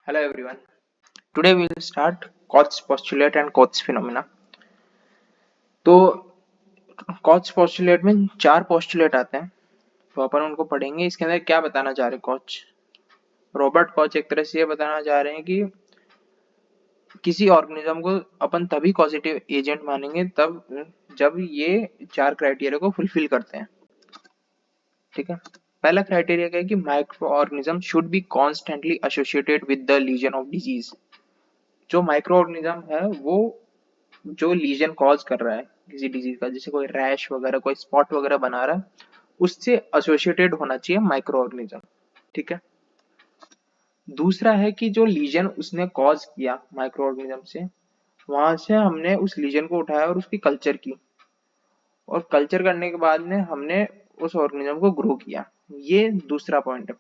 Hello everyone. Today we will start Koch's postulate and Koch's phenomena. तो Koch's postulate में चार postulate आते हैं, तो अपन उनको पढ़ेंगे. इसके अंदर क्या बताना चाह रहे हैं कोच? रॉबर्ट कोच एक तरह से ये बताना चाह रहे हैं कि किसी ऑर्गेनिज्म को अपन तभी पॉजिटिव एजेंट मानेंगे तब जब ये चार क्राइटेरिया को फुलफिल करते हैं. ठीक है. पहला क्राइटेरिया क्या है कि microorganism should be constantly associated with the lesion of disease. जो माइक्रो ऑर्गेनिज्म है वो जो लीजन कॉज कर रहा है किसी डिजीज का, जैसे कोई रैश वगैरह, कोई स्पॉट वगैरह बना रहा है, उससे एसोसिएटेड होना चाहिए माइक्रो ऑर्गेनिज्म. ठीक है. दूसरा है कि जो लीजन उसने कॉज किया माइक्रो ऑर्गेनिज्म से, वहां से हमने उस लीजन को उठाया और उसकी कल्चर की, और कल्चर करने के बाद में हमने उस ऑर्गेनिज्म को ग्रो किया. ये दूसरा पॉइंट है.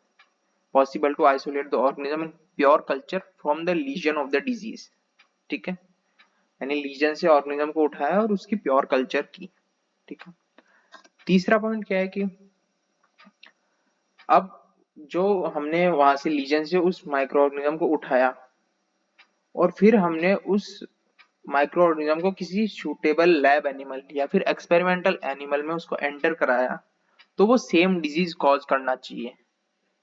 Possible to isolate the organism in pure culture from the lesion of the disease. ठीक है. यानी लीजन से ऑर्गेनिज्म को उठाया और उसकी प्योर कल्चर की. ठीक है. तीसरा पॉइंट क्या है कि अब जो हमने वहां से लीजन से उस माइक्रो ऑर्गेनिज्म को उठाया और फिर हमने उस माइक्रो ऑर्गेनिज्म को किसी सूटेबल लैब एनिमल या फिर एक्सपेरिमेंटल एनिमल में उसको एंटर कराया, तो वो सेम डिजीज कॉज करना चाहिए.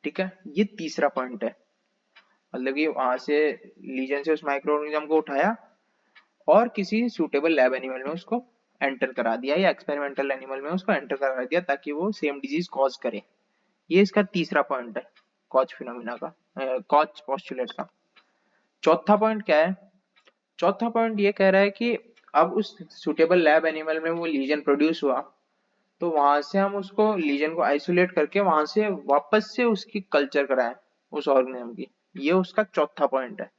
ठीक है. ये तीसरा पॉइंट है. मतलब कि वहां से लीजन से उस माइक्रो ऑर्गेनिज्म को उठाया और किसी सूटेबल लैब एनिमल में उसको एंटर करा दिया या एक्सपेरिमेंटल एनिमल में उसको एंटर करा दिया ताकि वो सेम डिजीज कॉज करे. ये इसका तीसरा पॉइंट है कॉच फिनोमिना का, कॉच पोस्टुलेट का. चौथा पॉइंट क्या है? चौथा पॉइंट ये कह रहा है कि अब उस सुटेबल लैब एनिमल में वो लीजन प्रोड्यूस हुआ, तो वहां से हम उसको लीजन को आइसोलेट करके वहां से वापस से उसकी कल्चर कराएं उस ऑर्गेनिज्म की. ये उसका चौथा पॉइंट है.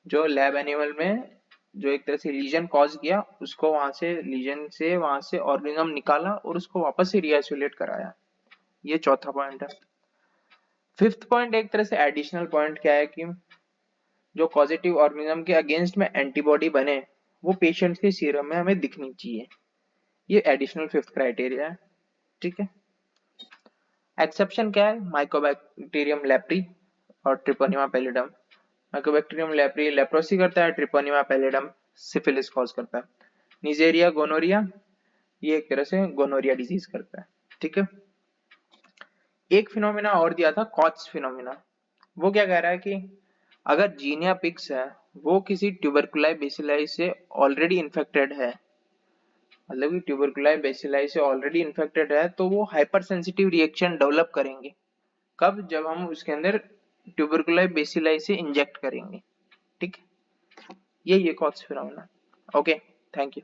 जो लैब एनिमल में जो एक तरह से लीजन कॉज किया, उसको वहां से लीजन से वहां से ऑर्गेनिज्म निकाला और उसको वापस से रीआइसोलेट कराया. ये चौथा पॉइंट है. फिफ्थ पॉइंट एक तरह से एडिशनल पॉइंट क्या है कि जो पॉजिटिव ऑर्गेनिज्म के अगेंस्ट में एंटीबॉडी बने वो पेशेंट के सीरम में हमें दिखनी चाहिए. ये एडिशनल फिफ्थ क्राइटेरिया है. ठीक है. एक्सेप्शन क्या है? माइकोबैक्टीरियम लेप्री और Treponema pallidum. Mycobacterium leprae leprosy करता है, ट्रिपोनिमा पैलिडम सिफिलिस कॉज करता है. निजेरिया गोनोरिया ये एक तरह से गोनोरिया डिजीज करता है. ठीक है. एक फिनोमिना और दिया था कॉच फिनोमिना. वो क्या कह रहा है कि अगर जीनिया पिक्स है वो किसी ट्यूबरकुलाई बेसिलाई से ऑलरेडी इन्फेक्टेड है, मतलब कि ट्यूबरकुलाई बेसिलाई से ऑलरेडी इन्फेक्टेड है, तो वो हाइपर सेंसिटिव रिएक्शन डेवलप करेंगे. कब? जब हम उसके अंदर ट्यूबरकुलाई बेसिलाई से इंजेक्ट करेंगे. ठीक है. ये कॉच फिनोमिना. Okay, thank you.